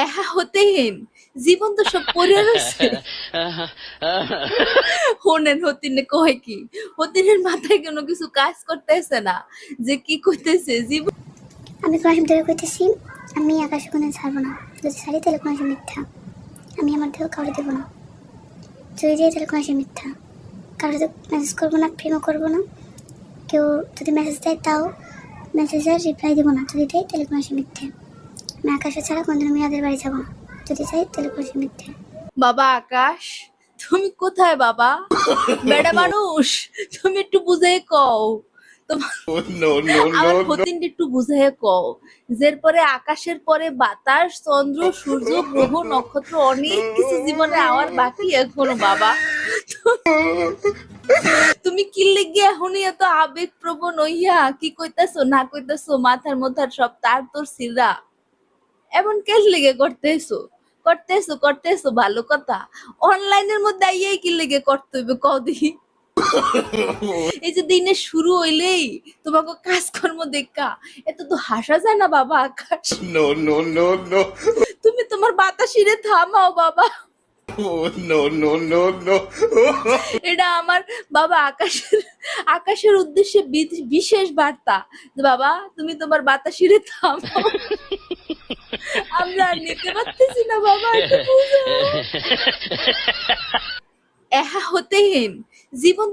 এহা হতেহীন জীবন তো সব পড়ে রয়েছে। হোনেন হতিনে কয় কি, হতিনের মাথায় কোনো কিছু কাজ করতেছে না যে কি করতেছে জীবন। আমি কোরআন শরীফ ধরে কইতেছি, আমি আকাশে কোনো ছাড়বো না, যদি ছাড়ি তাহলে কোরআন শরীফ মিথ্যা। আমি আমার দেহ কাউরে দেবো না, যদি যাই তাহলে কোরআন শরীফ মিথ্যা। কারোর সাথে মেসেজ করবো না, প্রেমও করবো না। কেউ যদি মেসেজ দেয় তাও মেসেজের রিপ্লাই দেবো না, যদি দেয় তাহলে কোরআন শরীফ মিথ্যে। আমি আকাশে ছাড়া কোনদিন মেয়েদের বাড়ি যাবো না, যদি যাই তাহলে কোরআন শরীফ মিথ্যে। বাবা আকাশ, তুমি কোথায় বাবা? বেড়া মানুষ, তুমি একটু বুঝে কও আমার হতিন একটু বুঝে কও। যের পরে আকাশের পরে বাতাস, চন্দ্র, সূর্য, গ্রহ, নক্ষত্র, অনেক কিছু জীবনে আমার বাকি এখনো বাবা। তুমি কি লেগে এখনই এত আবেগ প্রবণ হইয়া কি কইতাছো না কইতাছো, মাথার মধ্যে সব তার তোর সিরা এমন কেন লেগে করতেছো ভালো কথা। অনলাইনের মধ্যে আইয়াই কি লেগে করতে হইবে কদি। এই যে দিনের শুরু হইলেই তোমাকে কাজকর্ম দেখা এত তো হাসা যায় না বাবা আকাশ। তুমি তোমার বাতাসিরে থামাও বাবা। এটা আমার বাবা আকাশের উদ্দেশ্যে বিশেষ বার্তা যে বাবা তুমি তোমার বাতাসিরে থামাও। আমরা আর নিতে পারতেছি না বাবা, একটু বুঝো। এহা হতেহীন জীবন